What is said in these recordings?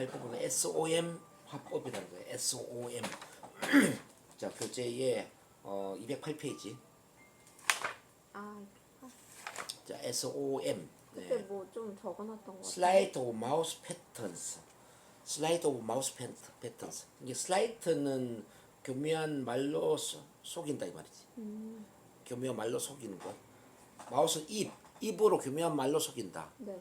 할 부분은 SOM 화법이라는 거예요. SOM. 자, 교재에 208페이지. 아, 자, SOM. 그때 뭐 좀 적어놨던 거 같아요. 슬라이드 오브 마우스 패턴스. 슬라이드 오브 마우스 패턴스. 이게 슬라이드는 교묘한 말로 속인다 이 말이지. 교묘한 말로 속이는 것. 마우스 입으로 교묘한 말로 속인다. 네.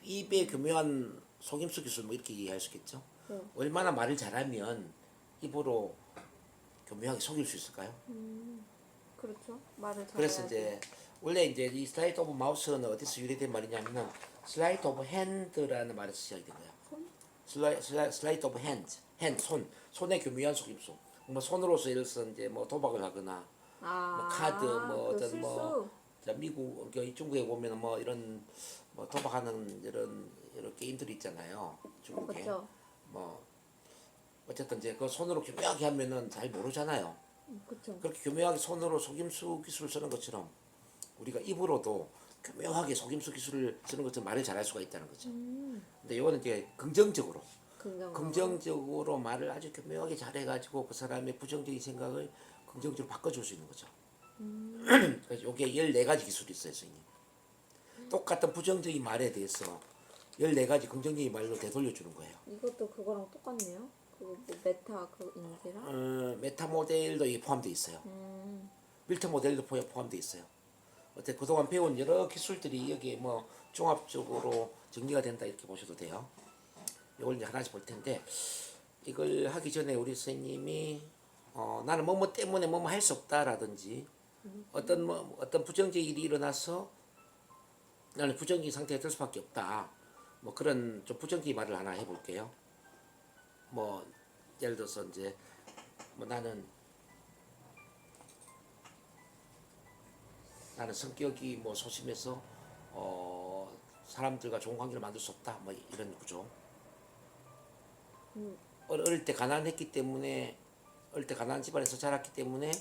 입의 교묘한 속임수 기술 뭐 이렇게 이해할 수 있겠죠. 네. 얼마나 말을 잘하면 입으로 교묘하게 속일 수 있을까요? 그렇죠. 말을 잘해야지. 그래서 이제 원래 이제 이 슬라이드 오브 마우스는 어디서 유래된 말이냐면은 슬라이드 오브 핸드라는 말에서 시작이 된 거야. 슬라이드 오브 핸드 손의 교묘한 속임수. 뭐 손으로서 예를 들어서 이제 뭐 도박을 하거나 뭐 카드 뭐 그 어떤 실수. 뭐 미국 중국에 보면 뭐 이런 뭐 도박하는 이런 게임들이 있잖아요. 중국에 그렇죠. 뭐 어쨌든 이제 그 손으로 교묘하게 하면은 잘 모르잖아요. 그렇죠. 그렇게 교묘하게 손으로 속임수 기술을 쓰는 것처럼 우리가 입으로도 교묘하게 속임수 기술을 쓰는 것처럼 말을 잘할 수가 있다는 거죠. 근데 이거는 이제 긍정적으로 말을 아주 교묘하게 잘해가지고 그 사람의 부정적인 생각을 긍정적으로 바꿔줄 수 있는 거죠. 그래서 이게 14가지 기술이 있어요, 선생님. 똑같은 부정적인 말에 대해서 14가지 긍정적인 말로 되돌려주는 거예요. 이것도 그거랑 똑같네요. 그거 뭐 메타 그 인지랑. 메타 모델도 이게 포함되어 있어요. 밀트 모델도 포함되어 있어요. 어때 그동안 배운 여러 기술들이 여기에 뭐 종합적으로 정리가 된다 이렇게 보셔도 돼요. 이걸 이제 하나씩 볼 텐데 이걸 하기 전에 우리 선생님이 나는 뭐뭐 때문에 뭐뭐 할 수 없다라든지 어떤 부정적인 일이 일어나서 나는 부정적인 상태가 될 수밖에 없다. 뭐 그런 좀 부정적인 말을 하나 해볼게요. 뭐 예를 들어서 이제 뭐 나는 성격이 뭐 소심해서 사람들과 좋은 관계를 만들 수 없다. 뭐 이런 거죠. 어릴 때 가난했기 때문에 어릴 때 가난한 집안에서 자랐기 때문에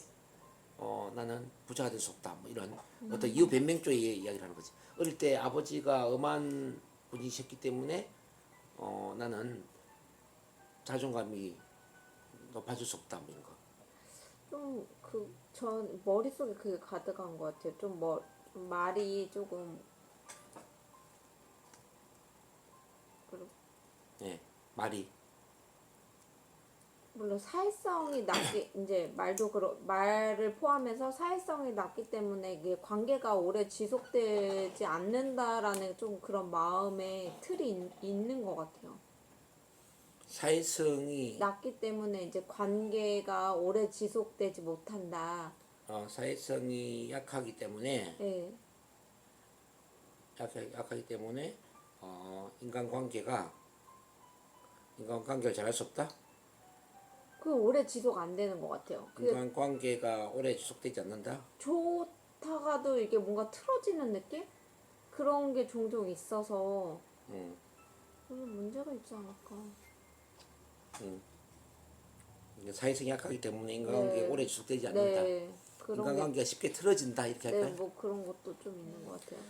나는 부자가 될 수 없다. 뭐 이런 어떤 이유 변명조의 이야기를 하는 거지. 어릴 때 아버지가 엄한 분이셨기 때문에 나는 자존감이 높아질 수 없다. 뭐 이런 거. 좀 전 머릿속에 그게 가득한 것 같아요. 좀 말이 조금 네, 말이 물론 사회성이 낮기 이제 말을 포함해서 사회성이 낮기 때문에 이게 관계가 오래 지속되지 않는다라는 좀 그런 마음의 틀이 있는 것 같아요. 사회성이 낮기 때문에 이제 관계가 오래 지속되지 못한다. 사회성이 약하기 때문에 네. 약하기 때문에 인간관계를 잘할 수 없다. 그 오래 지속 안 되는 것 같아요. 인간관계가 오래 지속되지 않는다. 좋다가도 이게 뭔가 틀어지는 느낌? 그런 게 종종 있어서 문제가 있지 않을까. 사회성이 약하기 때문에 인간관계가 네. 오래 지속되지 않는다. 네. 인간관계가 쉽게 틀어진다 이렇게 네, 할까요? 뭐 그런 것도 좀 있는 것 같아요.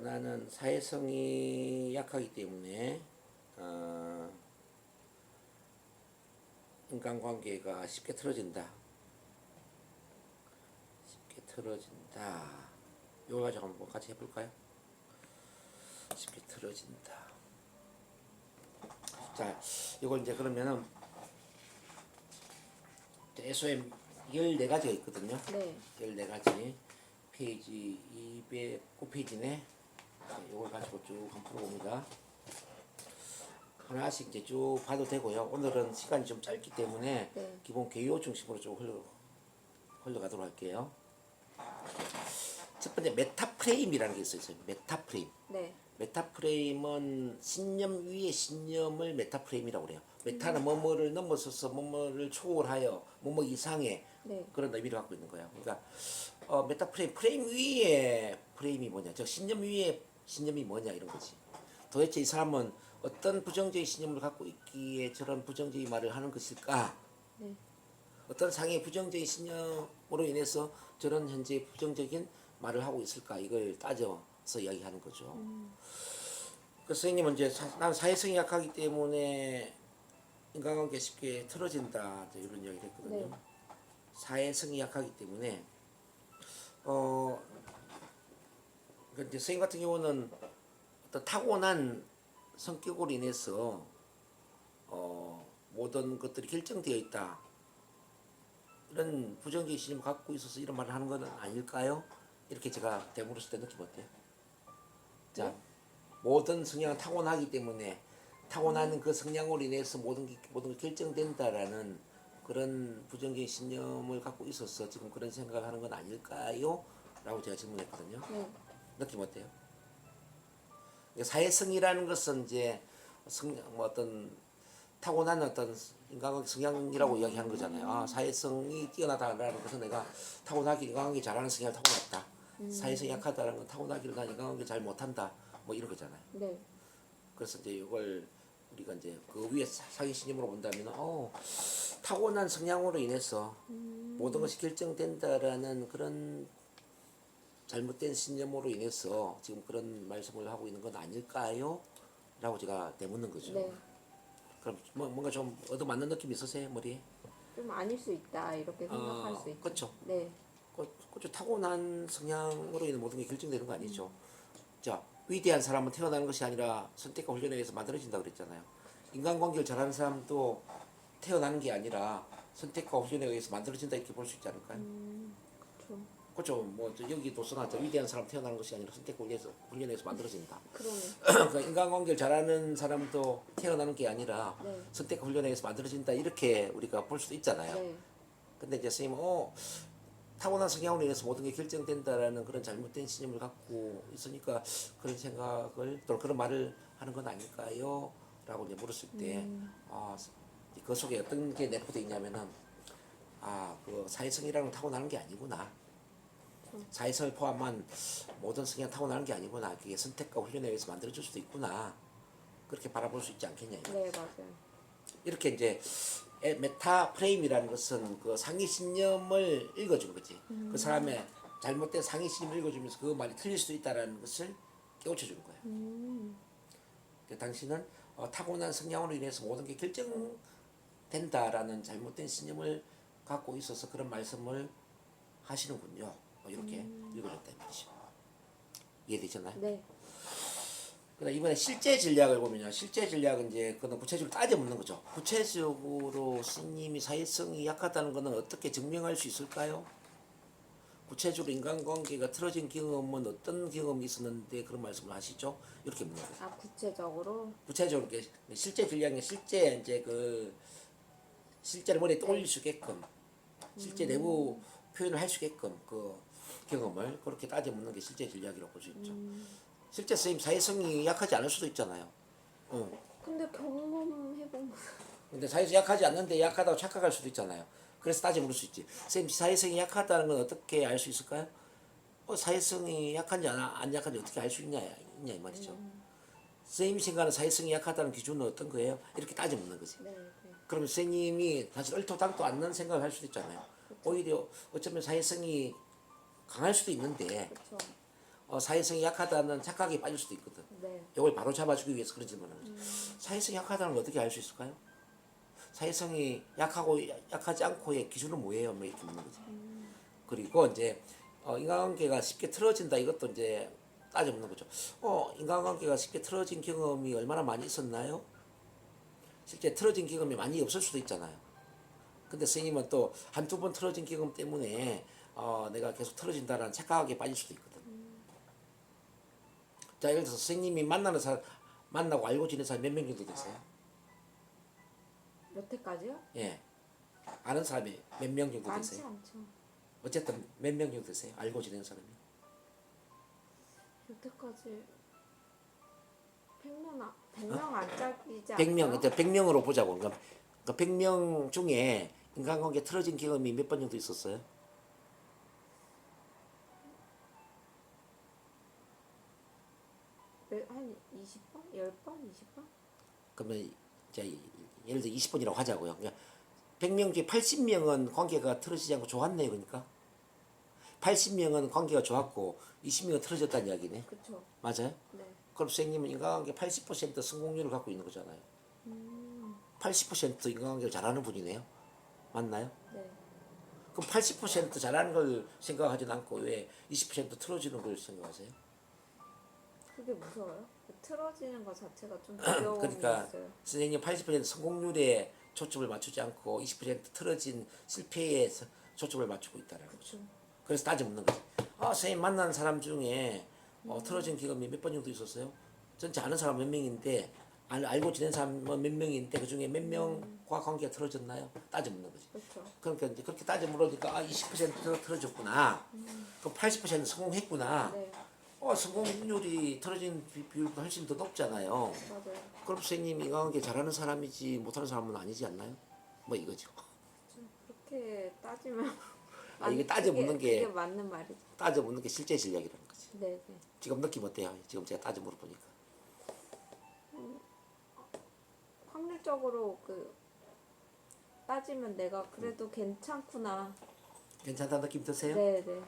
나는 사회성이 약하기 때문에 인간관계가 쉽게 틀어진다. 쉽게 틀어진다. 이거 가지고 한번 같이 해볼까요? 쉽게 틀어진다. 자, 이걸 이제 그러면은 SOM 14가지가 있거든요. 네. 14가지 페이지 209페이지네. 이걸 가지고 쭉 한번 풀어봅니다. 하나씩 이제 쭉 봐도 되고요. 오늘은 시간이 좀 짧기 때문에 네. 기본 개요 중심으로 쭉 흘러가도록 할게요. 첫 번째 메타프레임이라는 게 있어요. 메타프레임. 네. 메타프레임은 신념 위에 신념을 메타프레임이라고 그래요. 메타는 뭐뭐를 넘어서서 뭐뭐를 초월하여 뭐뭐 이상의 네. 그런 의미를 갖고 있는 거예요. 그러니까 프레임 위에 프레임이 뭐냐, 저 신념 위에 신념이 뭐냐 이런 거지. 도대체 이 사람은 어떤 부정적인 신념을 갖고 있기에 저런 부정적인 말을 하는 것일까? 네. 어떤 상의 부정적인 신념으로 인해서 저런 현재 부정적인 말을 하고 있을까? 이걸 따져서 이야기하는 거죠. 그 선생님은 이제 난 사회성이 약하기 때문에 인간관계 쉽게 틀어진다 이제 이런 이야기를 했거든요. 네. 사회성이 약하기 때문에 어 그러니까 이제 선생님 같은 경우는 어떤 타고난 성격으로 인해서 모든 것들이 결정되어 있다 이런 부정적인 신념을 갖고 있어서 이런 말을 하는 건 아닐까요? 이렇게 제가 대물었을 때 느낌 어때요? 자, 네? 모든 성향은 타고나기 때문에 타고나는 그 성향으로 인해서 모든 게 결정된다라는 그런 부정적인 신념을 갖고 있어서 지금 그런 생각을 하는 건 아닐까요? 라고 제가 질문했거든요. 네. 느낌 어때요? 사회성이라는 것은 이제 뭐 어떤 타고난 어떤 인간관계 성향이라고 이야기하는 거잖아요. 아, 사회성이 뛰어나다라는 것은 내가 타고나기 인간관계 잘하는 성향을 타고났다. 사회성이 약하다는 건 타고나기를 난 인간관계 잘 못한다. 뭐 이런 거잖아요. 네. 그래서 이제 이걸 우리가 이제 그 위에 사기 신념으로 본다면 타고난 성향으로 인해서 모든 것이 결정된다라는 그런 잘못된 신념으로 인해서 지금 그런 말씀을 하고 있는 건 아닐까요? 라고 제가 되묻는 거죠. 네. 그럼 뭔가 좀 얻어맞는 느낌이 있으세요, 머리에? 좀 아닐 수 있다 이렇게 생각할 수 있죠. 그렇죠. 네. 그렇죠. 타고난 성향으로 인해 모든 게 결정되는 거 아니죠. 자, 위대한 사람은 태어나는 것이 아니라 선택과 훈련에 의해서 만들어진다고 그랬잖아요. 인간관계를 잘하는 사람도 태어나는 게 아니라 선택과 훈련에 의해서 만들어진다 이렇게 볼 수 있지 않을까요? 그렇죠. 그렇죠. 뭐 여기도 써놨죠. 위대한 사람 태어나는 것이 아니라 선택과 훈련에 의해서 만들어진다. 그러네. 그러니까 인간관계를 잘하는 사람도 태어나는 게 아니라 네. 선택과 훈련에 의해서 만들어진다 이렇게 우리가 볼 수도 있잖아요. 네. 근데 이제 선생님은 타고난 성향으로 인해서 모든 게 결정된다라는 그런 잘못된 신념을 갖고 있으니까 그런 생각을 또 그런 말을 하는 건 아닐까요? 라고 이제 물었을 때 그 속에 어떤 게 내포되어 있냐면은 그 사회성이라는 건 타고나는 게 아니구나. 사회성을 포함한 모든 성향 타고나는 게 아니구나. 그게 선택과 훈련에 의해서 만들어질 수도 있구나. 그렇게 바라볼 수 있지 않겠냐. 네, 맞아요. 이렇게 이제 메타 프레임이라는 것은 그 상위 신념을 읽어준 거지. 그 사람의 잘못된 상위 신념을 읽어주면서 그 말이 틀릴 수도 있다라는 것을 깨우쳐주는 거예요. 그러니까 당신은 타고난 성향으로 인해서 모든 게 결정된다라는 잘못된 신념을 갖고 있어서 그런 말씀을 하시는군요. 이렇게 읽어줬다 이 말이죠. 이해되셨나요? 네. 그다음 이번에 실제 전략을 보면요. 실제 전략은 이제 그는 구체적으로 따져 묻는 거죠. 구체적으로 스님이 사회성이 약하다는 것은 어떻게 증명할 수 있을까요? 구체적으로 인간관계가 틀어진 경험은 어떤 경험이 있었는데 그런 말씀을 하시죠? 이렇게 묻는 거예요. 구체적으로. 구체적으로 이렇게 실제 전략이 실제 이제 그 실제를 머리에 떠올릴 수 있게끔 실제 내부 표현을 할 수 있게끔 그 경험을 그렇게 따져 묻는 게 실제 전략이라고 볼 수 있죠. 실제 선생님 사회성이 약하지 않을 수도 있잖아요. 근데 경험해본 거. 근데 사회성이 약하지 않는데 약하다고 착각할 수도 있잖아요. 그래서 따져 물을 수 있지. 선생님 사회성이 약하다는 건 어떻게 알 수 있을까요? 사회성이 약한지 안 약한지 어떻게 알 수 있냐 이 말이죠. 선생님이 생각하는 사회성이 약하다는 기준은 어떤 거예요? 이렇게 따져 묻는 거지. 네, 네. 그러면 선생님이 사실 얼토당토 않는 생각을 할 수도 있잖아요. 오히려 어쩌면 사회성이 강할 수도 있는데 그렇죠. 사회성이 약하다는 착각에 빠질 수도 있거든. 네. 이걸 바로 잡아주기 위해서 그런 질문을 하는 거죠. 사회성이 약하다는 걸 어떻게 알 수 있을까요? 사회성이 약하고 약하지 않고의 기준은 뭐예요? 뭐 이렇게 묻는 거지. 그리고 이제 인간관계가 쉽게 틀어진다 이것도 이제 따져 묻는 거죠. 인간관계가 쉽게 틀어진 경험이 얼마나 많이 있었나요? 실제 틀어진 경험이 많이 없을 수도 있잖아요. 근데 선생님은 또 한두 번 틀어진 경험 때문에 내가 계속 틀어진다라는 착각에 빠질 수도 있거든. 자, 예를 들어서 선생님이 만나는 사람 만나고 알고 지낸 사람 몇 명 정도 되세요? 여태까지요? 예. 아는 사람이 몇 명 정도 많지 되세요? 않죠. 어쨌든 몇 명 정도 되세요? 알고 지낸 사람이. 여태까지 100명 안 짝이지 않아요? 100명, 일단 100명으로 보자고. 그러니까 100명 중에 인간관계 틀어진 경험이 몇 번 정도 있었어요? 한 20번? 10번? 20번? 그러면 이제 예를 들어 20번이라고 하자고요. 그러니까 100명 중에 80명은 관계가 틀어지지 않고 좋았네요. 그러니까 80명은 관계가 좋았고 20명은 틀어졌다는 이야기네. 그쵸. 맞아요? 네. 그럼 선생님은 인간관계 80% 성공률을 갖고 있는 거잖아요. 80% 인간관계를 잘하는 분이네요. 맞나요? 네. 그럼 80% 잘하는 걸 생각하진 않고 왜 20% 틀어지는 걸 생각하세요? 그게 무서워요? 틀어지는 것 자체가 좀 두려움이 그러니까 있어요. 선생님 80% 성공률에 초점을 맞추지 않고 20% 틀어진 실패에 초점을 맞추고 있다는 거죠. 그쵸. 그래서 따져 묻는 거지. 아, 선생님 만난 사람 중에 틀어진 경험이 몇 번 정도 있었어요? 전체 아는 사람 몇 명인데 알고 지낸 사람 몇 명인데 그 중에 몇 명과 관계가 틀어졌나요? 따져 묻는 거지. 그렇죠. 그러니까 이제 그렇게 따져 물으니까 20% 틀어졌구나. 그럼 80% 성공했구나. 네, 성공률이 틀어진 비율보다 훨씬 더 높잖아요. 맞아요. 그럼 선생님 인간관계 잘하는 사람이지 못하는 사람은 아니지 않나요? 뭐 이거죠. 좀 그렇게 따지면 이게 따져 묻는 게 그게 맞는 말이죠. 따져 묻는 게 실제 실력이라는 거지. 네, 네. 지금 느낌 어때요? 지금 제가 따져 물어보니까. 확률적으로 따지면 내가 그래도 괜찮구나. 괜찮다는 느낌 드세요? 네, 네.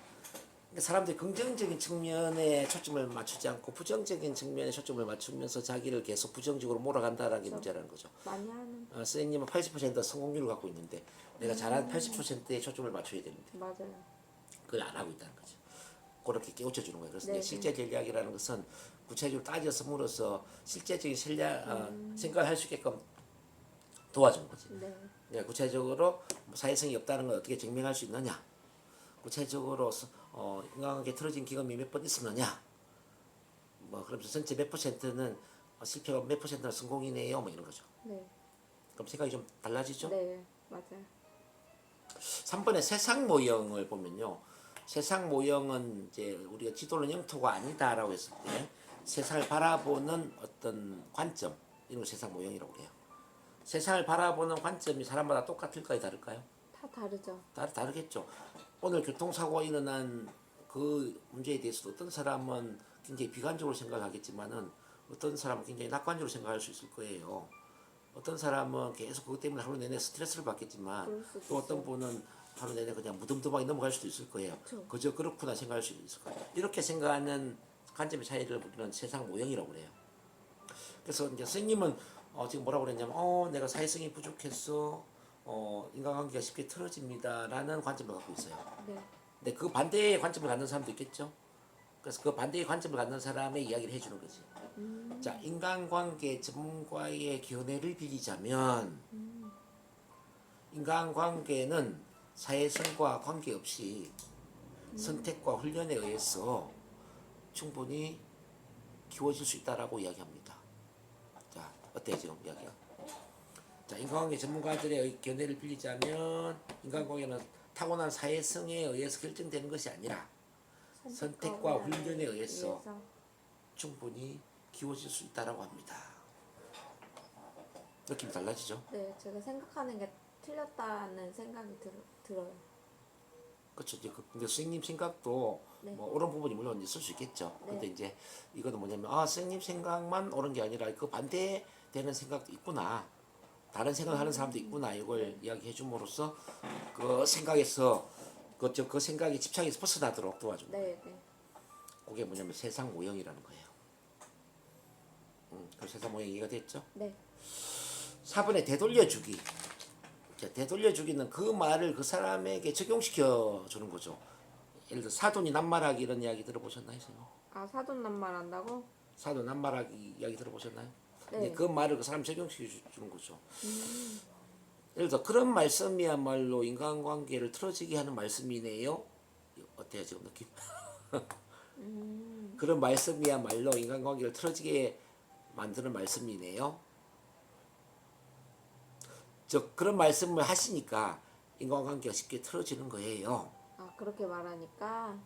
그러니까 사람들이 긍정적인 측면에 초점을 맞추지 않고 부정적인 측면에 초점을 맞추면서 자기를 계속 부정적으로 몰아간다라는 게 문제라는 거죠. 많이 하는. 선생님은 80% 성공률을 갖고 있는데 내가 잘한 80%에 초점을 맞춰야 되는데 맞아요. 그걸 안 하고 있다는 거죠. 그렇게 깨우쳐 주는 거예요. 그래서 네, 이제 실제 전략이라는 것은 구체적으로 따져서 물어서 실제적인 생각을 할 수 있게끔 도와주는 거지. 네. 구체적으로 사회성이 없다는 걸 어떻게 증명할 수 있느냐, 구체적으로 인간관계 틀어진 경험이 몇 번 있었느냐, 뭐 그러면서 전체 몇 퍼센트는 실패가 몇 퍼센트는 성공이네요, 뭐 이런 거죠. 네. 그럼 생각이 좀 달라지죠? 네, 맞아요. 3번의 세상 모형을 보면요, 세상 모형은 이제 우리가 지도는 영토가 아니다라고 했을 때 세상을 바라보는 어떤 관점, 이런 걸 세상 모형이라고 그래요. 세상을 바라보는 관점이 사람마다 똑같을까요, 다를까요? 다 다르죠. 다르겠죠. 오늘 교통사고가 일어난 그 문제에 대해서도 어떤 사람은 굉장히 비관적으로 생각하겠지만은 어떤 사람은 굉장히 낙관적으로 생각할 수 있을 거예요. 어떤 사람은 계속 그것 때문에 하루 내내 스트레스를 받겠지만 그럴 수도 또 어떤 있어요. 분은 하루 내내 그냥 무덤덤하게 넘어갈 수도 있을 거예요. 그쵸. 그저 그렇구나 생각할 수 있을 거예요. 이렇게 생각하는 관점의 차이를 우리는 세상 모형이라고 그래요. 그래서 이제 선생님은 지금 뭐라고 그랬냐면 내가 사회성이 부족해서 인간관계가 쉽게 틀어집니다라는 관점을 갖고 있어요. 네. 근데 그 반대의 관점을 갖는 사람도 있겠죠. 그래서 그 반대의 관점을 갖는 사람의 이야기를 해주는 거지. 자, 인간관계 전문가의 견해를 빌리자면 인간관계는 사회성과 관계없이 선택과 훈련에 의해서 충분히 키워질 수 있다라고 이야기합니다. 자, 어때요 지금 이야기가? 자, 인간관계 전문가들의 견해를 빌리자면 인간관계는 타고난 사회성에 의해서 결정되는 것이 아니라 선택과 훈련에 의해서 충분히 키워질 수 있다라고 합니다. 느낌이 달라지죠? 네, 제가 생각하는 게 틀렸다는 생각이 들어요. 그렇죠. 이제 근데 선생님 생각도 네. 뭐 옳은 부분이 물론 있을 수 있겠죠. 네. 근데 이제 이거는 뭐냐면 선생님 생각만 옳은 게 아니라 그 반대되는 생각도 있구나. 다른 생각을 하는 사람도 있구나. 이걸 이야기해 줌으로써 그 생각에서 그 생각이 집착에서 벗어나도록 도와줍니다. 네, 네. 그게 뭐냐면 세상 모형이라는 거예요. 그 세상 모형 이해가 됐죠? 네. 4번에 되돌려주기. 자, 되돌려주기는 그 말을 그 사람에게 적용시켜 주는 거죠. 예를 들어 사돈이 낱말하기 이런 이야기 들어보셨나요? 사돈 낱말 한다고? 사돈 낱말하기 이야기 들어보셨나요? 네. 근데 그 말을 그 사람 적용시켜 주는 거죠. 예를 들어 그런 말씀이야말로 인간관계를 틀어지게 하는 말씀이네요. 어때요 지금 느낌? 그런 말씀이야말로 인간관계를 틀어지게 만드는 말씀이네요. 즉 그런 말씀을 하시니까 인간관계가 쉽게 틀어지는 거예요. 그렇게 말하니까.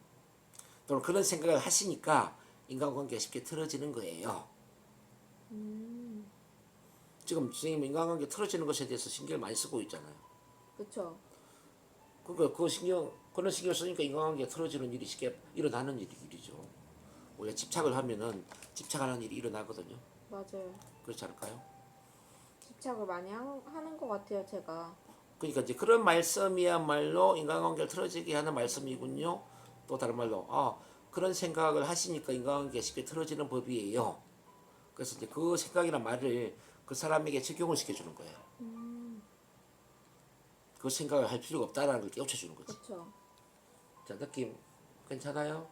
또는 그런 생각을 하시니까 인간관계가 쉽게 틀어지는 거예요. 지금 선생님 인간관계 틀어지는 것에 대해서 신경을 많이 쓰고 있잖아요. 그쵸. 그러니까 그런 신경을 쓰니까 인간관계가 틀어지는 일이 쉽게 일어나는 일이죠. 우리가 집착을 하면은 집착하는 일이 일어나거든요. 맞아요. 그렇지 않을까요? 집착을 많이 하는 것 같아요, 제가. 그러니까 이제 그런 말씀이야말로 인간관계를 틀어지게 하는 말씀이군요. 또 다른 말로 그런 생각을 하시니까 인간관계가 쉽게 틀어지는 법이에요. 그래서 이제 그 생각이나 말을 그 사람에게 적용을 시켜주는 거예요. 그 생각을 할 필요가 없다라는 걸 깨우쳐주는 거지. 그렇죠. 자, 느낌 괜찮아요?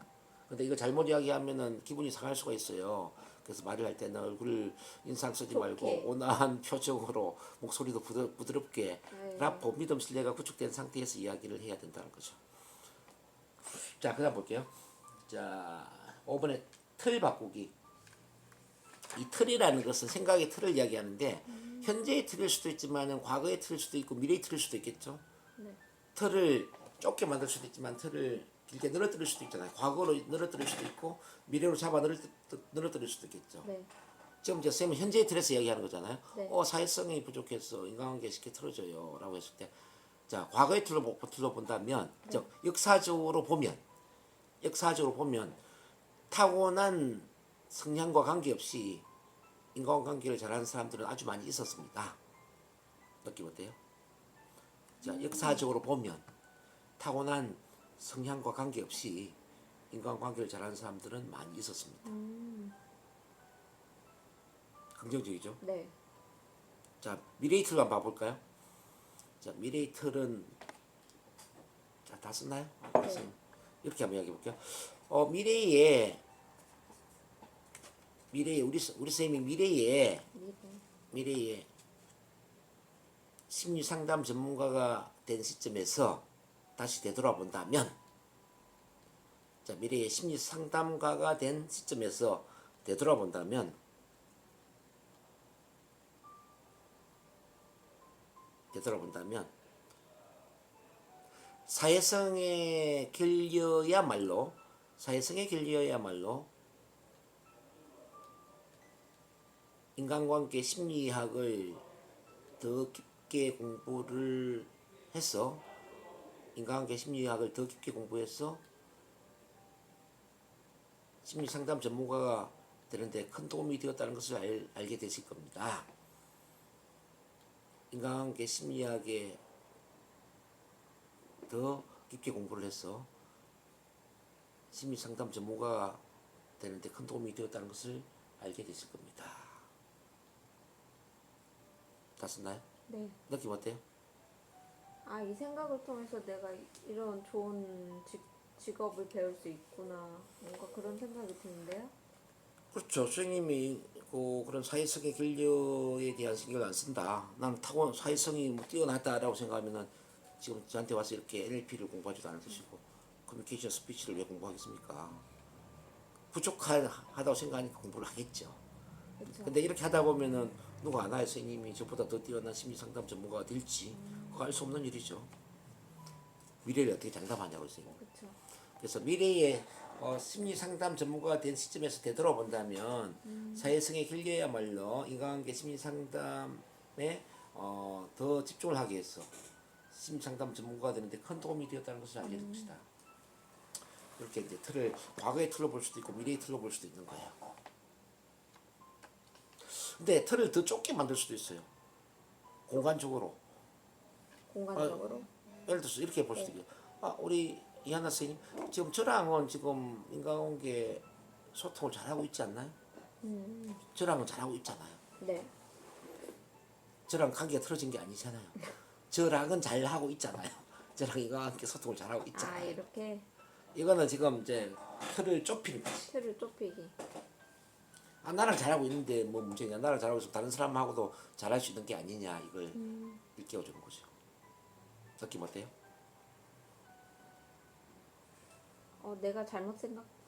근데 이거 잘못 이야기하면은 기분이 상할 수가 있어요. 그래서 말을 할 때는 얼굴 인상 쓰지 말고 좋게. 온화한 표정으로 목소리도 부드럽게 네. 라포 믿음 신뢰가 구축된 상태에서 이야기를 해야 된다는 거죠. 자, 그다음 볼게요. 자, 5번에 틀 바꾸기. 이 틀이라는 것은 생각의 틀을 이야기하는데 현재의 틀일 수도 있지만 과거의 틀일 수도 있고 미래의 틀일 수도 있겠죠. 네. 틀을 좁게 만들 수도 있지만 틀을 길게 늘어뜨릴 수도 있잖아요. 과거로 늘어뜨릴 수도 있고 미래로 잡아 늘어뜨릴 수도 있겠죠. 네. 지금 이제 쌤은 현재의 틀에서 이야기하는 거잖아요. 네. 사회성이 부족해서 인간관계 쉽게 틀어져요 라고 했을 때, 자, 과거의 틀로 본다면, 즉 역사적으로 보면 타고난 성향과 관계없이 인간관계를 잘하는 사람들은 아주 많이 있었습니다. 느낌 어때요? 자, 역사적으로 보면 타고난 성향과 관계없이 인간관계를 잘하는 사람들은 많이 있었습니다. 긍정적이죠? 네. 자, 미래의 틀로 한번 봐볼까요? 자, 미래의 틀은 자, 다 썼나요? 네. 이렇게 한번 이야기해 볼게요. 미래에 우리 쌤이 미래에 심리 상담 전문가가 된 시점에서 다시 되돌아본다면, 자, 미래의 심리 상담가가 된 시점에서 되돌아본다면 사회성에 길려야말로 인간관계 심리학을 더 깊게 공부를 해서 심리 상담 전문가가 되는데 큰 도움이 되었다는 것을 알게 되실 겁니다. 인간관계 심리학에 더 깊게 공부를 해서 심리 상담 전문가가 되는데 큰 도움이 되었다는 것을 알게 되실 겁니다. 다 썼나요? 네. 느낌 어때요? 아, 이 생각을 통해서 내가 이런 좋은 직업을 배울 수 있구나. 뭔가 그런 생각이 드는데요. 그렇죠. 선생님이 그런 사회성의 길려에 대한 신경을 안 쓴다. 나는 타고난 사회성이 뭐 뛰어나다라고 생각하면은 지금 저한테 와서 이렇게 NLP를 공부하지도 않을 것이고 커뮤니케이션 스피치를 왜 공부하겠습니까? 부족하다고 생각하니까 공부를 하겠죠. 그렇죠. 근데 이렇게 하다 보면은 누가 아나요? 선생님이 저보다 더 뛰어난 심리 상담 전문가가 될지 그거 알 수 없는 일이죠. 미래를 어떻게 장담하냐고 선생님. 그렇죠. 그래서 미래에 심리 상담 전문가가 된 시점에서 되돌아본다면 사회성에 길려야말로 인간관계 심리 상담에 더 집중을 하기 위해서 심리 상담 전문가가 되는데 큰 도움이 되었다는 것을 알게 될 것이다. 이렇게 이제 과거의 틀로 볼 수도 있고 미래의 틀로 볼 수도 있는 거예요. 근데 틀을 더 좁게 만들 수도 있어요. 공간적으로. 예를 들어서 이렇게 볼 수도 있고, 우리 이하나 선생님 지금 저랑은 지금 인간관계 소통을 잘하고 있지 않나요? 저랑은 잘하고 있잖아요. 네. 저랑 관계가 틀어진 게 아니잖아요. 저랑은 잘하고 있잖아요. 저랑 인간관계 소통을 잘하고 아, 있잖아요. 이렇게 이거는 지금 이제 틀을 좁히는 거지. 틀을 좁히기. 나랑 잘하고 있는데 뭐 문제냐? 나랑 잘하고 있으면 다른 사람하고도 잘할 수 있는 게 아니냐? 이걸 일깨워주는 거죠. 느낌 어때요?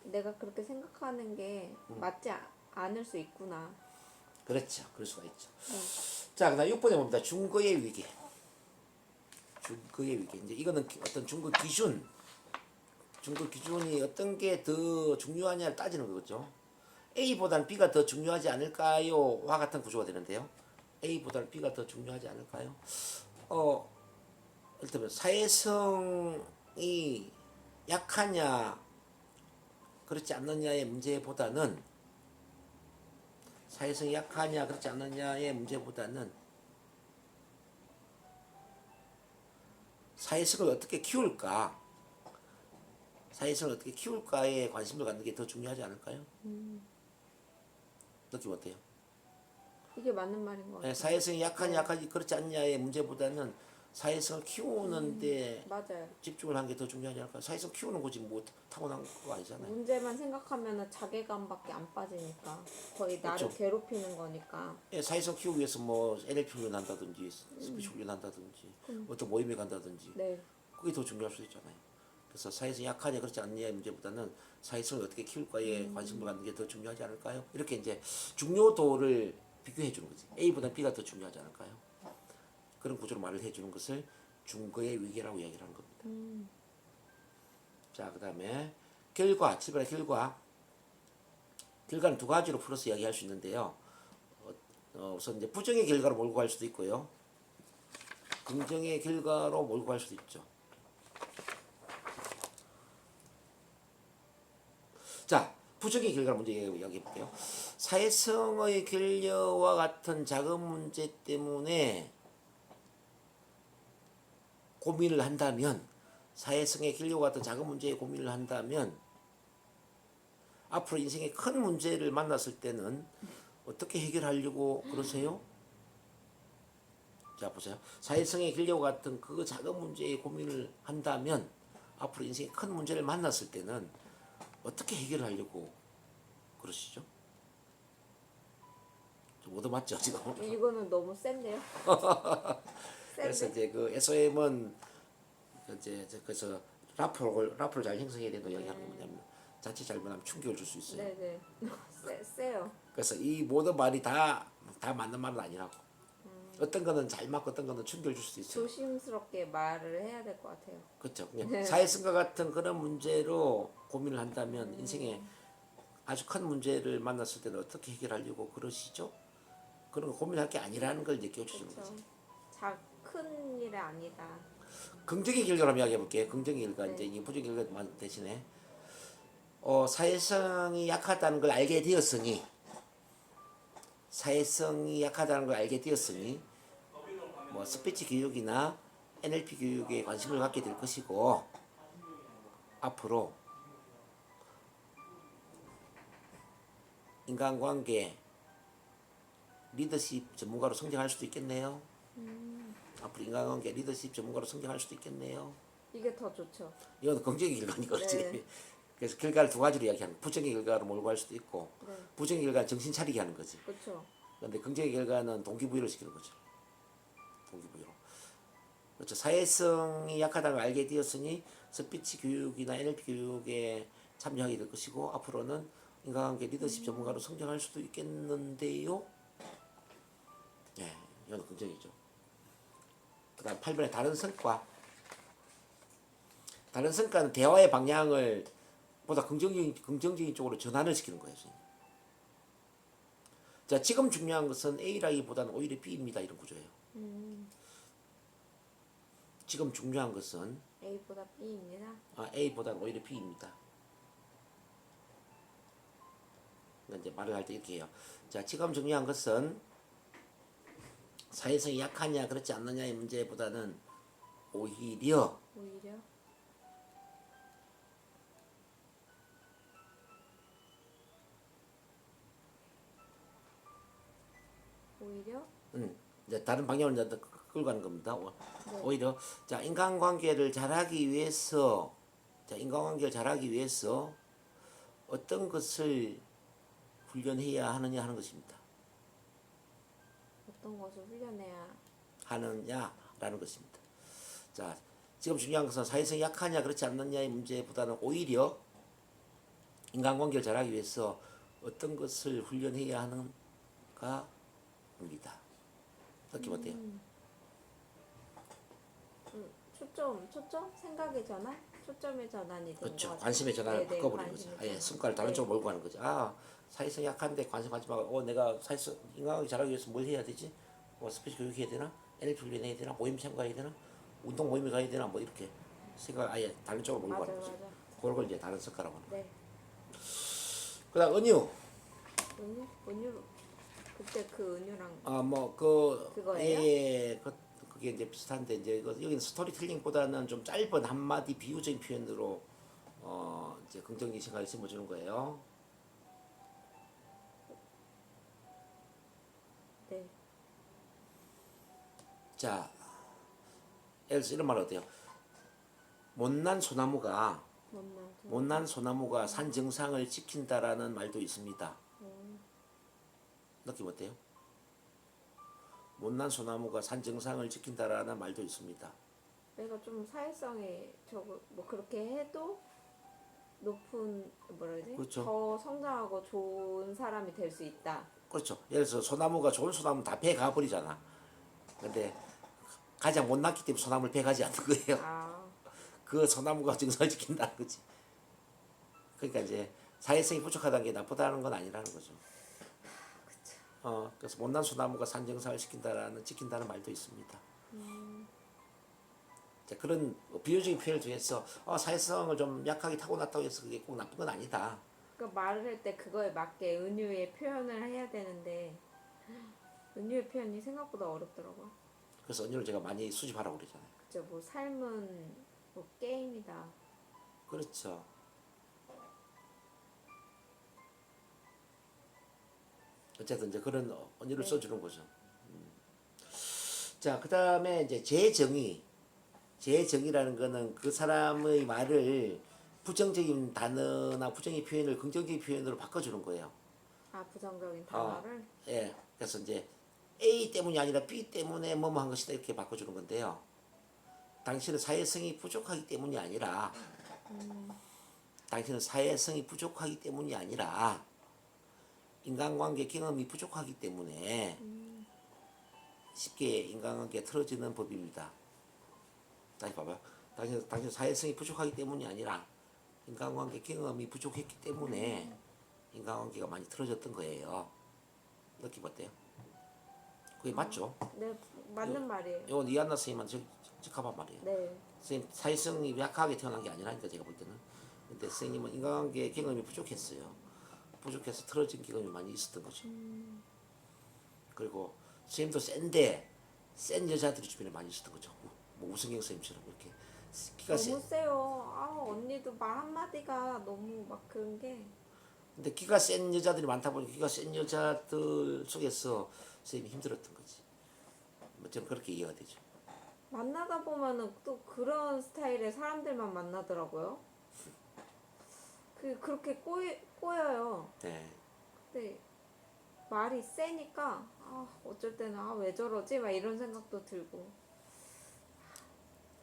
내가 그렇게 생각하는 게 맞지 않을 수 있구나. 그렇죠. 그럴 수가 있죠. 자, 그다음 6번에 봅니다. 중거의 위기. 이제 이거는 어떤 중거 기준이 어떤 게 더 중요하냐를 따지는 거죠. A보다는 B가 더 중요하지 않을까요? 와 같은 구조가 되는데요. A보다는 B가 더 중요하지 않을까요? 예를 들면 사회성이 약하냐 그렇지 않느냐의 문제보다는 사회성이 약하냐 그렇지 않느냐의 문제보다는 사회성을 어떻게 키울까에 관심을 갖는 게 더 중요하지 않을까요? 느낌 어때요? 이게 맞는 말인 것 같아요. 사회성이 약하냐 약하지 그렇지 않냐의 문제보다는 사회성을 키우는데 맞아요. 집중을 한 게 더 중요하지 않을까? 사회성 키우는 거지 뭐 타고난 거 아니잖아요. 문제만 생각하면 자괴감밖에 안 빠지니까 거의 나를 그렇죠. 괴롭히는 거니까. 사회성 키우기 위해서 뭐 NLP 훈련한다든지 스피치 훈련한다든지 어떤 모임에 간다든지 네. 그게 더 중요할 수 있잖아요. 그래서 사회성이 약하냐 그렇지 않냐의 문제보다는 사회성을 어떻게 키울까에 관심을 갖는 게 더 중요하지 않을까요? 이렇게 이제 중요도를 비교해 주는 거지. A보다 B가 더 중요하지 않을까요? 그런 구조로 말을 해주는 것을 중거의 위계라고 이야기를 하는 겁니다. 자, 그 다음에 결과, 7번의 결과. 결과는 두 가지로 풀어서 이야기할 수 있는데요. 우선 이제 부정의 결과로 몰고 갈 수도 있고요. 긍정의 결과로 몰고 갈 수도 있죠. 자, 부정의 결과를 먼저 이야기해 볼게요. 사회성의 결여와 같은 작은 문제 때문에 고민을 한다면, 사회성의 결여와 같은 작은 문제에 고민을 한다면 앞으로 인생의 큰 문제를 만났을 때는 어떻게 해결하려고 그러세요? 자, 보세요. 사회성의 결여와 같은 그 작은 문제에 고민을 한다면 앞으로 인생의 큰 문제를 만났을 때는 어떻게 해결하려고 그러시죠? 좀 얻어맞죠 지금? 이거는 너무 센데요? 그래서 센데? 이제 그 SOM은 이제 그래서 라프를 잘 형성해야 된다고 이야기하는 게 뭐냐면 자칫 잘못하면 충격을 줄 수 있어요. 네네. 세요. 그래서 이 모든 말이 다 맞는 말은 아니라고. 어떤 거는 잘 맞고 어떤 거는 충격을 줄 수도 있어요. 조심스럽게 말을 해야 될 것 같아요. 그렇죠. 사회성과 같은 그런 문제로 고민을 한다면 인생에 아주 큰 문제를 만났을 때는 어떻게 해결하려고 그러시죠? 그런 거 고민할 게 아니라는 걸 이제 깨우쳐주는 그렇죠. 거지. 큰 일이 아니다. 긍정의 결과로 한번 이야기해 볼게요. 긍정의 결과 네. 이제 이 부정의 결과 대신에 사회성이 약하다는 걸 알게 되었으니 뭐 스피치 교육이나 NLP 교육에 관심을 갖게 될 것이고 앞으로 인간관계 리더십 전문가로 성장할 수도 있겠네요. 앞으로 인간관계 리더십 전문가로 성장할 수도 있겠네요. 이게 더 좋죠. 이건 긍정의 결과니까 그렇지. 네. 그래서 결과를 두 가지로 이야기하는 부정의 결과로 몰고 갈 수도 있고 네. 부정의 결과는 정신 차리게 하는 거지. 그렇죠. 그런데 긍정의 결과는 동기부여를 시키는 거죠. 동기부여로. 그렇죠. 사회성이 약하다는 걸 알게 되었으니 스피치 교육이나 NLP 교육에 참여하게 될 것이고 앞으로는 인간관계 리더십 전문가로 성장할 수도 있겠는데요. 예, 이건 긍정이죠. 그 다음 8번에 다른 성과. 다른 성과는 대화의 방향을 보다 긍정적인 쪽으로 전환을 시키는 거예요. 자, 지금 중요한 것은 A라기보다는 오히려 B입니다. 이런 구조예요. 지금 중요한 것은 A보다 B입니다. A보다는 오히려 B입니다. 그러니까 이제 말을 할 때 이렇게 해요. 자, 지금 중요한 것은 사회성이 약하냐 그렇지 않느냐의 문제보다는 오히려 오히려 이제 다른 방향으로 이제 끌고 가는 겁니다. 네. 오히려 자 인간관계를 잘하기 위해서 어떤 것을 훈련해야 하느냐 하는 것입니다. 어떤 것을 훈련해야 하느냐라는 것입니다. 자 지금 중요한 것은 사회성이 약하냐 그렇지 않느냐의 문제보다는 오히려 인간관계를 잘하기 위해서 어떤 것을 훈련해야 하는가입니다. 느낌 어때요? 초점? 생각의 전환? 초점의 전환이 되는 그렇죠. 것 같아요. 관심의 전환을 네네, 바꿔버리는 관심의 거죠. 아예 전환. 순간을 다른 네. 쪽으로 몰고 가는 거죠. 사회성이 약한데 관심 갖지 말고 내가 사회성 인간관계 잘하기 위해서 뭘 해야 되지? 스피치 교육해야 되나? NLP 훈련해야 되나? 모임 참가해야 되나? 운동 모임에 가야 되나? 뭐 이렇게 생각 아예 다른 쪽으로 몰고 가는 거죠. 맞아. 그런 걸 이제 다른 성과라고 하는 거예요. 네. 그다음 은유. 은유 그때 그 은유랑 그거예요? 예, 그게 이제 비슷한데 이제 여기는 스토리텔링보다는 좀 짧은 한마디 비유적인 표현으로 이제 긍정적인 생각을 심어주는 거예요. 자, 예를 들어서 이런 말 어때요? 못난 소나무가 산 정상을 지킨다라는 말도 있습니다. 느낌 어때요? 못난 소나무가 산 정상을 지킨다라는 말도 있습니다. 내가 좀 사회성이 저거 뭐 그렇게 해도 높은 뭐라 해야 되지? 그렇죠. 더 성장하고 좋은 사람이 될 수 있다. 그렇죠. 예를 들어서 소나무가 좋은 소나무는 다 베 가버리잖아. 근데 가장 못났기 때문에 소나무를 베가지 않는 거예요. 아, 그 소나무가 정상을 지킨다는 거지. 그러니까 이제 사회성이 부족하다는 게 나쁘다는 건 아니라는 거죠. 그래서 못난 소나무가 산 정상을 지킨다는 말도 있습니다. 자, 그런 비유적인 표현을 통해서 사회성을 좀 약하게 타고났다고 해서 그게 꼭 나쁜 건 아니다. 그러니까 말을 할 때 그거에 맞게 은유의 표현을 해야 되는데 은유의 표현이 생각보다 어렵더라고요. 그래서 언니를 제가 많이 수집하라고 그러잖아요. 그죠? 뭐 삶은 뭐 게임이다. 그렇죠. 어쨌든 이제 그런 언니를 네. 써주는 거죠. 자, 그 다음에 이제 재정의라는 거는 그 사람의 말을 부정적인 단어나 부정의 표현을 긍정적인 표현으로 바꿔주는 거예요. 아, 부정적인 단어를? 예. 그래서 이제 A 때문이 아니라 B 때문에 뭐뭐 한 것이다 이렇게 바꿔주는 건데요. 당신은 사회성이 부족하기 때문이 아니라 인간관계 경험이 부족하기 때문에 쉽게 인간관계가 틀어지는 법입니다. 다시 봐봐요. 당신 사회성이 부족하기 때문이 아니라 인간관계 경험이 부족했기 때문에 인간관계가 많이 틀어졌던 거예요. 느낌 어때요? 그게 맞죠? 네, 맞는 말이에요. 이건 이한나 선생님한테 직합한 말이에요. 네. 선생님 사회성이 약하게 태어난 게 아니라니까 제가 볼 때는. 근데 선생님은 인간관계 경험이 부족했어요. 부족해서 틀어진 경험이 많이 있었던 거죠. 그리고 선생님도 센 여자들이 주변에 많이 있었던 거죠. 뭐 우승경 선생님처럼 이렇게 키가 너무 세요. 아, 언니도 말 한마디가 너무 막 그런 게. 근데 키가 센 여자들이 많다 보니까 키가 센 여자들 속에서 선생님이 힘들었던 거지. 뭐 저는 그렇게 이해가 되죠. 만나다 보면은 또 그런 스타일의 사람들만 만나더라고요. 그렇게 꼬여요. 네. 근데 말이 세니까 어쩔 때는 왜 저러지? 막 이런 생각도 들고.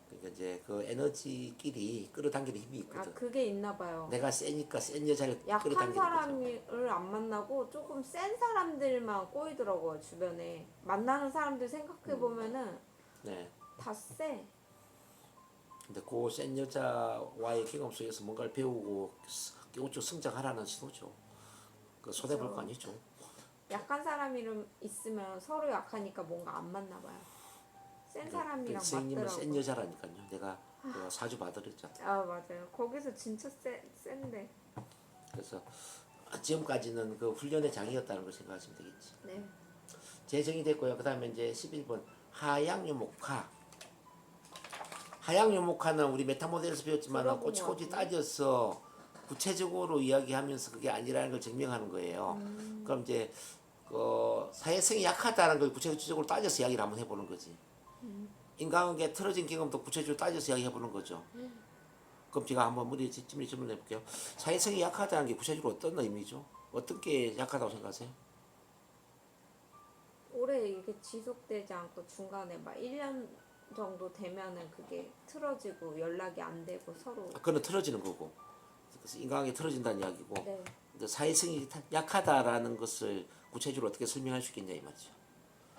그러니까 이제 그 에너지끼리 끌어당기는 힘이 있거든. 그게 있나 봐요. 내가 세니까 센 여자를 약한 끌어당기는 거죠. 사람을 안 만나고 조금 센 사람들만 꼬이더라고요, 주변에. 만나는 사람들 생각해보면은 네. 다 세. 근데 그 센 여자와의 경험 속에서 뭔가를 배우고 우쪽 성장하라는 신호죠. 그 손해볼 거 아니죠. 약한 사람이 있으면 서로 약하니까 뭔가 안 맞나 봐요. 센 사람이랑 선생님은 맞더라고. 센 여자라니까요. 내가 그 사주 봐드렸잖아. 아, 맞아요. 거기서 진짜 센데. 그래서 지금까지는 그 훈련의 장이었다는 걸 생각하시면 되겠지. 네. 재정이 됐고요. 그 다음에 이제 11번 하양유목화. 하양유목화는 우리 메타모델에서 배웠지만 들어본 꼬치꼬치 것 같은데. 따져서 구체적으로 이야기하면서 그게 아니라는 걸 증명하는 거예요. 그럼 이제 그 사회성이 약하다는 걸 구체적으로 따져서 이야기를 한번 해보는 거지. 인간관계 틀어진 경험도 구체적으로 따져서 이야기해보는 거죠. 그럼 제가 한번 머리에 질문을 해볼게요. 사회성이 약하다는 게 구체적으로 어떤 의미죠? 어떤 게 약하다고 생각하세요? 오래 이게 지속되지 않고 중간에 막 1년 정도 되면은 그게 틀어지고 연락이 안 되고 서로. 그거는 틀어지는 거고. 그래서 인간관계 틀어진다는 이야기고. 네. 근데 사회성이 약하다라는 것을 구체적으로 어떻게 설명할 수 있겠냐 이 말이죠.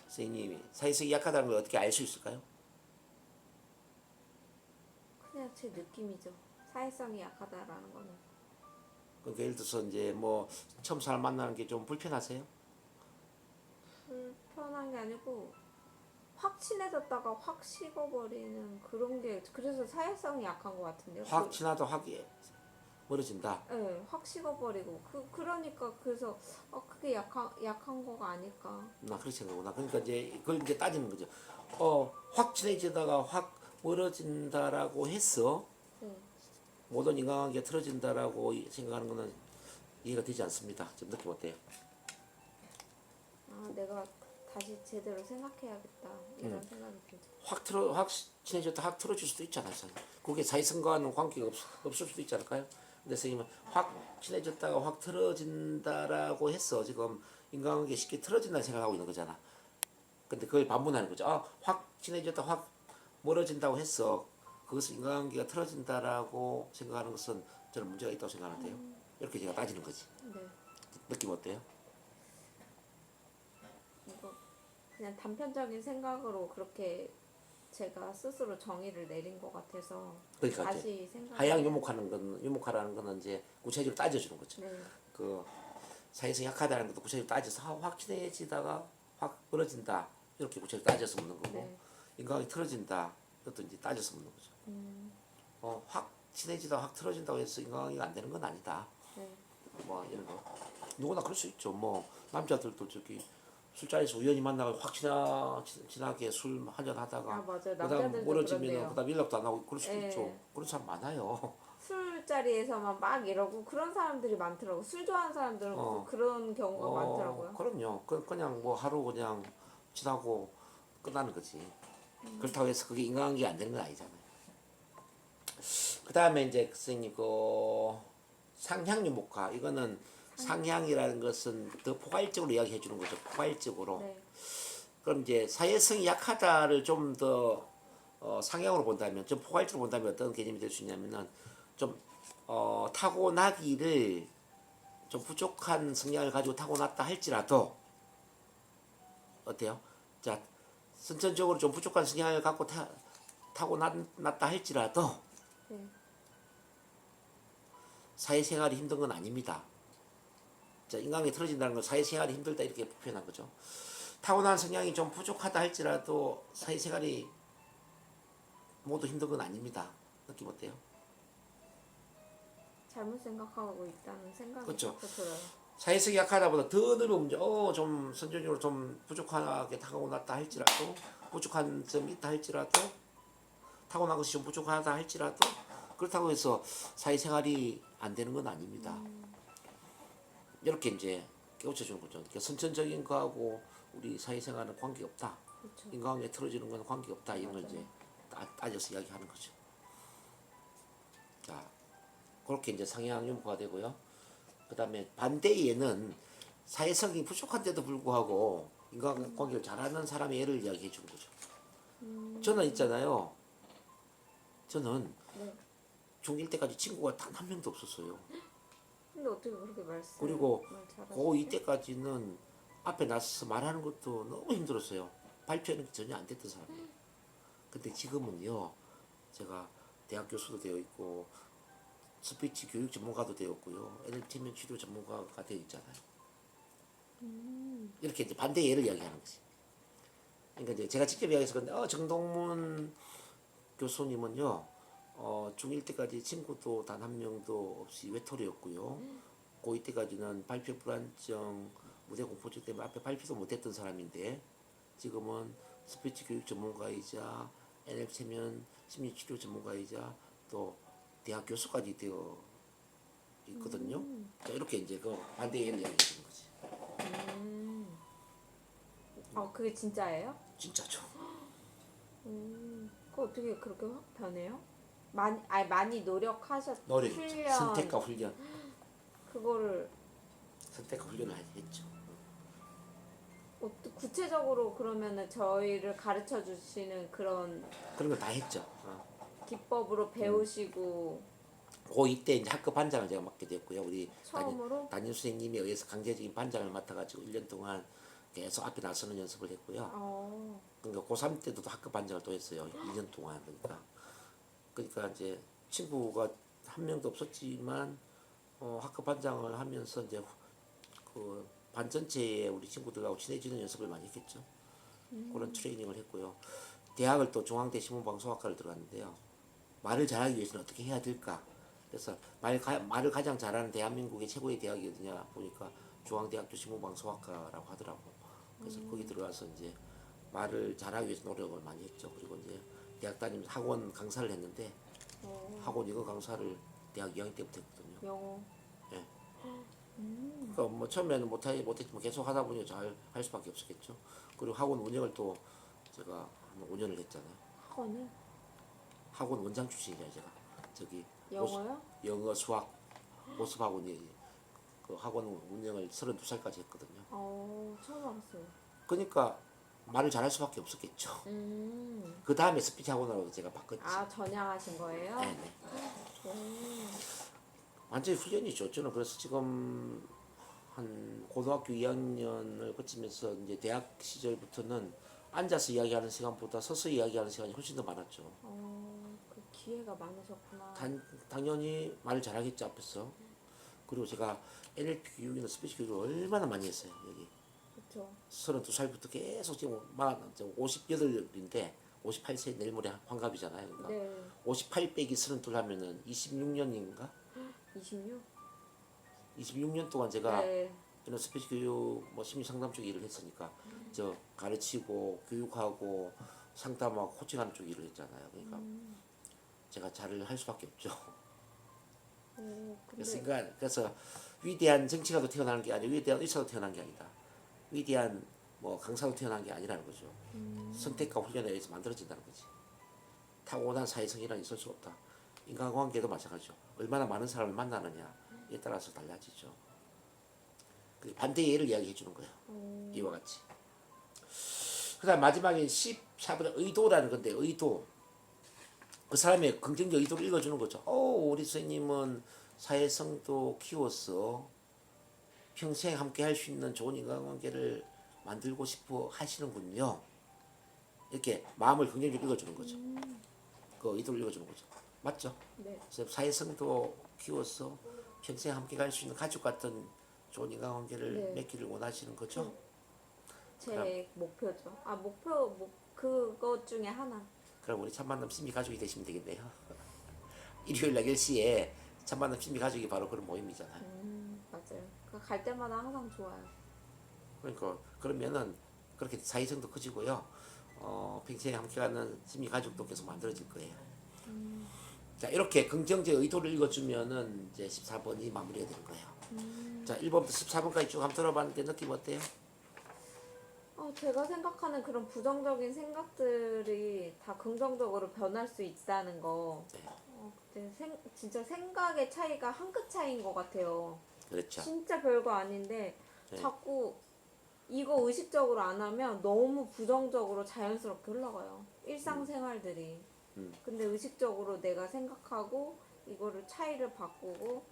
선생님이 사회성이 약하다는 걸 어떻게 알 수 있을까요? 그냥 제 느낌이죠. 사회성이 약하다라는 거는. 그러니까 예를 들어서 이제 뭐 처음 사람 만나는 게 좀 불편하세요? 불편한 게 아니고 확 친해졌다가 확 식어버리는 그런 게 그래서 사회성이 약한 것 같은데요. 확 친하다 확 멀어진다. 네, 확 식어버리고 그러니까 그래서 그게 약한 거가 아닐까. 나 그렇게 생각하구나. 그러니까 이제 그걸 이제 따지는 거죠. 확 친해지다가 확 멀어진다라고 했어. 네. 모든 인간관계가 틀어진다라고 생각하는 거는 이해가 되지 않습니다. 좀 느낌 어때요? 내가 다시 제대로 생각해야겠다 이런 생각이 들죠. 확 친해졌다 확 틀어질 수도 있잖아요. 선생님. 그게 사회성과는 관계가 없을 수도 있지 않을까요? 근데 선생님은 확 친해졌다가 확 틀어진다라고 해서 지금 인간관계 쉽게 틀어진다는 생각하고 있는 거잖아. 근데 그걸 반문하는 거죠. 확 친해졌다 확 멀어진다고 해서 그것을 인간관계가 틀어진다라고 생각하는 것은 저는 문제가 있다고 생각하는데요. 이렇게 제가 따지는 거지. 네. 느낌 어때요? 이거 그냥 단편적인 생각으로 그렇게 제가 스스로 정의를 내린 것 같아서 그러니까 다시 생각. 하향 유목하라는 거는 이제 구체적으로 따져주는 거죠. 네. 그 사회성이 약하다는 것도 구체적으로 따져서 확 친해지다가 확 멀어진다 이렇게 구체적으로 따져서 묻는 거고 네. 인간관계 틀어진다 이것도 이제 따져서 묻는 거죠. 확 친해지다 확 틀어진다고 해서 인간관계가 안 되는 건 아니다. 네. 뭐 이런 거 누구나 그럴 수 있죠. 뭐 남자들도 저기 술자리에서 우연히 만나고 확 친하게 술 한잔 하다가 아 맞아요. 그다음 남자들도 멀어지면 그런데요. 그다음 연락도 안 하고 그럴 수도 예. 있죠. 그런 사람 많아요. 술자리에서만 막 이러고 그런 사람들이 많더라고. 술 좋아하는 사람들은 그런 경우가 많더라고요. 그럼요. 그냥 뭐 하루 그냥 지나고 끝나는 거지. 그렇다고 해서 그게 인간관계가 안 되는 건 아니잖아요. 그 다음에 이제 선생님 그 상향유목화 이거는 상향이라는 것은 더 포괄적으로 이야기해 주는 거죠. 포괄적으로. 네. 그럼 이제 사회성이 약하다를 좀 더 상향으로 본다면, 좀 포괄적으로 본다면 어떤 개념이 될 수 있냐면은 좀 타고나기를 좀 부족한 성향을 가지고 타고났다 할지라도 어때요? 자, 선천적으로 좀 부족한 성향을 갖고 타고났다 할지라도 네. 사회생활이 힘든 건 아닙니다. 자, 인간관계 틀어진다는 건 사회생활이 힘들다 이렇게 표현한 거죠. 타고난 성향이 좀 부족하다 할지라도 사회생활이 모두 힘든 건 아닙니다. 느낌 어때요? 잘못 생각하고 있다는 생각이 그렇죠. 자꾸 들어요. 사회성이 약하다보다 더 넓은 문제, 좀 선천적으로 좀 부족하게 타고났다 할지라도, 부족한 점이 있다 할지라도, 타고난 것이 좀 부족하다 할지라도, 그렇다고 해서 사회생활이 안 되는 건 아닙니다. 이렇게 이제 깨우쳐주는 거죠. 그러니까 선천적인 거하고 우리 사회생활은 관계 없다. 그렇죠. 인간관계 틀어지는 건 관계 없다. 이런 걸 맞아요. 이제 따져서 이야기하는 거죠. 자, 그렇게 이제 상향 융보가 되고요. 그 다음에 반대에는 사회성이 부족한데도 불구하고 인간관계를 잘하는 사람의 예를 이야기해 주는 거죠. 저는 있잖아요. 저는 네. 중1 때까지 친구가 단 한 명도 없었어요. 근데 어떻게 그렇게 그리고 말 잘하시지? 고2 때까지는 앞에 나서서 말하는 것도 너무 힘들었어요. 발표는 전혀 안 됐던 사람이에요. 근데 지금은요, 제가 대학 교수도 되어 있고 스피치 교육 전문가도 되었고요. NLP 치료 전문가가 되어 있잖아요. 이렇게 이제 반대 예를 이야기하는 거지. 그러니까 이제 제가 직접 이야기해서 근데 정동문 교수님은요, 중1 때까지 친구도 단 한 명도 없이 외톨이였고요. 고2 때까지는 발표 불안증, 무대 공포증 때문에 앞에 발표도 못했던 사람인데 지금은 스피치 교육 전문가이자 NLP 체면 심리치료 전문가이자 또 대학 교수까지 되어 있거든요. 자, 이렇게 이제 그 반대 예를 이야기해 주는 거지. 그게 진짜예요? 진짜죠. 그거 어떻게 그렇게 확 변해요? 많이 노력, 훈련 선택과 훈련, 그거를 선택과 훈련을 했죠. 구체적으로 그러면은 저희를 가르쳐 주시는 그런 그런 걸 다 했죠. 기법으로 배우시고 고2 때 이제 학급 반장을 제가 맡게 됐고요. 우리 처음으로? 담임 선생님에 의해서 강제적인 반장을 맡아가지고 1년 동안 계속 앞에 나서는 연습을 했고요. 그러니까 고3 때도 학급 반장을 또 했어요. 2년 동안. 그러니까 이제 친구가 한 명도 없었지만 학급 반장을 하면서 이제 그 반 전체의 우리 친구들하고 친해지는 연습을 많이 했겠죠. 그런 트레이닝을 했고요. 대학을 또 중앙대 신문방송학과를 들어갔는데요. 말을 잘하기 위해서는 어떻게 해야 될까? 그래서 말을 가장 잘하는 대한민국의 최고의 대학이 어디냐 보니까 중앙대학교 신문방송학과라고 하더라고. 그래서 거기 들어가서 이제 말을 잘하기 위해서 노력을 많이 했죠. 그리고 이제 대학 다니면서 학원 강사를 했는데 학원 영어 강사를 대학 2학년 때부터 했거든요. 영어. 예. 그러니까 뭐 처음에는 못했지만 계속 하다 보니 잘 할 수밖에 없었겠죠. 그리고 학원 운영을 또 제가 한 5년을 했잖아요. 학원을? 학원 원장 출신이에요 제가. 저기 영어요? 영어, 수학, 보습학원이 그 학원 운영을 32살까지 했거든요. 처음 알았어요. 그러니까 말을 잘할 수밖에 없었겠죠. 그 다음에 스피치 학원으로 제가 바꿨지. 전향하신 거예요? 네네. 오. 완전히 훈련이죠. 저는 그래서 지금 한 고등학교 2학년을 거치면서 이제 대학 시절부터는 앉아서 이야기하는 시간보다 서서 이야기하는 시간이 훨씬 더 많았죠. 그 기회가 많으셨구나. 당연히 말을 잘하겠죠 앞에서. 그리고 제가 NLP 교육이나 스피치 교육을 얼마나 많이 했어요 여기. 그렇죠. 32살부터 계속 지금 58인데 58세 내일 모레 환갑이잖아요. 그러니까 네. 58 빼기 32 하면은 26년인가? 26? 26년 동안 제가 네. 이런 스피치 교육 뭐 심리 상담 쪽 일을 했으니까 저 가르치고 교육하고 상담하고 코칭하는 쪽 일을 했잖아요. 그러니까 제가 잘을 할 수밖에 없죠. 근데 그래서 위대한 정치가도 태어나는 게 아니고 위대한 의사도 태어난 게 아니다. 위대한 뭐 강사도 태어난 게 아니라는 거죠. 선택과 훈련에 의해서 만들어진다는 거지. 타고난 사회성이란 있을 수 없다. 인간관계도 마찬가지죠. 얼마나 많은 사람을 만나느냐에 따라서 달라지죠. 반대의 예를 이야기해 주는 거예요. 이와 같이. 그 다음 마지막에 14번에 의도라는 건데 의도. 그 사람의 긍정적 의도를 읽어주는 거죠. 우리 선생님은 사회성도 키워서 평생 함께 할 수 있는 좋은 인간관계를 만들고 싶어 하시는군요. 이렇게 마음을 긍정적으로 읽어주는 거죠. 그 의도를 읽어주는 거죠. 맞죠? 네. 그래서 사회성도 키워서 평생 함께 갈 수 있는 가족 같은 좋은 인간관계를 네. 맺기를 원하시는 거죠. 제 목표죠. 그것 중에 하나. 그럼 우리 참만남 심리 가족이 되시면 되겠네요. 일요일 날 10시에 참만남 심리 가족이 바로 그런 모임이잖아요. 맞아요. 갈 때마다 항상 좋아요. 그러니까 그러면은 그렇게 사회성도 커지고요. 평생 함께가는 심리 가족도 계속 만들어질 거예요. 자 이렇게 긍정적 의도를 읽어주면은 이제 14번이 마무리가 되는 거예요. 자 1번부터 14번까지 쭉 한번 들어봤는데 느낌 어때요? 제가 생각하는 그런 부정적인 생각들이 다 긍정적으로 변할 수 있다는 거. 네. 근데 진짜 생각의 차이가 한 끗 차이인 것 같아요. 그렇죠. 진짜 별거 아닌데 네. 자꾸 이거 의식적으로 안 하면 너무 부정적으로 자연스럽게 흘러가요. 일상생활들이. 근데 의식적으로 내가 생각하고 이거를 차이를 바꾸고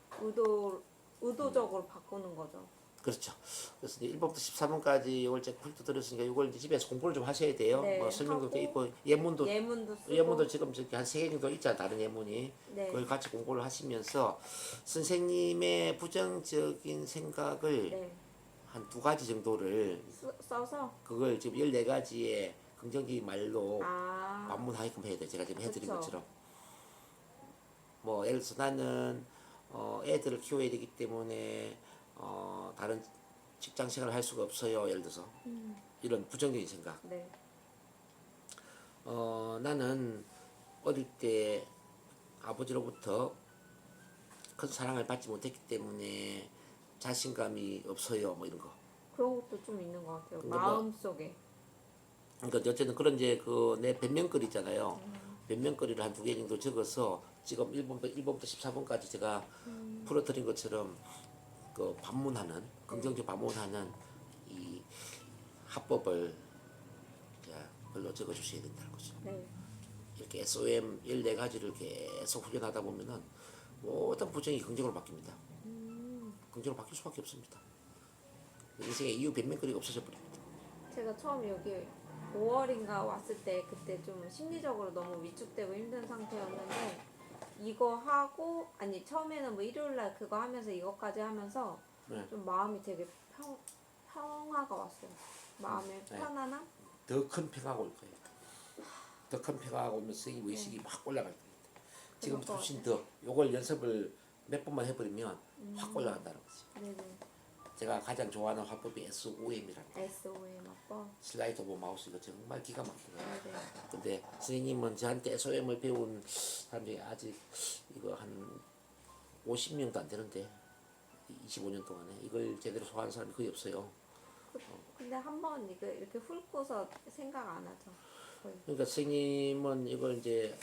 의도적으로 바꾸는 거죠. 그렇죠. 그래서 이제 1번부터 14번까지 이걸 제가 훑어 드렸으니까 이걸 이제 집에서 공부를 좀 하셔야 돼요. 네, 뭐 설명도 하고 돼 있고 예문도 쓰고. 지금 저기 한 3개 정도 있잖아 다른 예문이. 네. 그걸 같이 공부를 하시면서 선생님의 부정적인 생각을 네. 한 2가지 정도를 써서. 그걸 지금 14가지의 긍정적인 말로 아. 반문하게끔 해야 돼. 제가 지금 해드린 그쵸. 것처럼. 뭐 예를 들어서 나는 애들을 키워야 되기 때문에 다른 직장 생활을 할 수가 없어요. 예를 들어서 이런 부정적인 생각. 네. 나는 어릴 때 아버지로부터 큰 사랑을 받지 못했기 때문에 자신감이 없어요. 뭐 이런 거. 그런 것도 좀 있는 것 같아요. 근데 마음속에. 그러니까 어쨌든 그런 이제 그 내 변명거리 있잖아요. 변명거리를 한 2개 정도 적어서 지금 1번부터 14번까지 제가 풀어드린 것처럼 그 반문하는 긍정적 반문하는 이 합법을 글로 적어주셔야 된다는 거죠. 네. 이렇게 SOM 14가지를 계속 훈련하다 보면은 모든 부정이 긍정으로 바뀝니다. 긍정으로 바뀔 수밖에 없습니다. 인생의 이유 변명거리가 없어져 버립니다. 제가 처음 여기 5월인가 왔을 때 그때 좀 심리적으로 너무 위축되고 힘든 상태였는데 이거 하고 처음에는 뭐 일요일날 그거 하면서 이거까지 하면서 네. 좀 마음이 되게 평화가 왔어요. 마음의 네. 편안함? 더 큰 평화가 올 거예요. 더 큰 평화가 오면서 이 의식이 막 올라갈 겁니다. 지금부터 훨씬 더 요걸 연습을 몇 번만 해버리면 확 올라간다는 거지. 네네. 제가 가장 좋아하는 화법이 SOM이라는 거예요. SOM 화법. 슬라이드 오브 마우스 이거 정말 기가 막히거든요. 네네. 근데 선생님은 저한테 SOM을 배운 사람 중에 아직 이거 한 50명도 안 되는데 25년 동안에 이걸 제대로 소화한 사람이 거의 없어요. 근데 한번 이거 이렇게 훑고서 생각 안 하죠. 거의. 그러니까 선생님은 이걸 이제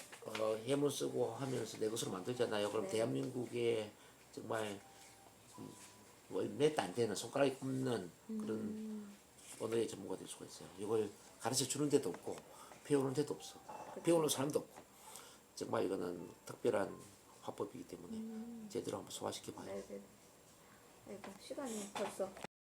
해문 쓰고 하면서 내 것으로 만들잖아요. 그럼 네. 대한민국에 정말 몇도 안 되는 손가락에 꼽는 그런 언어의 전문가 될 수가 있어요. 이걸 가르쳐 주는 데도 없고 배우는 데도 없어. 배우는 사람도 없고 정말 이거는 특별한 화법이기 때문에 제대로 한번 소화시켜 봐요. 네네. 아이고 시간이 벌써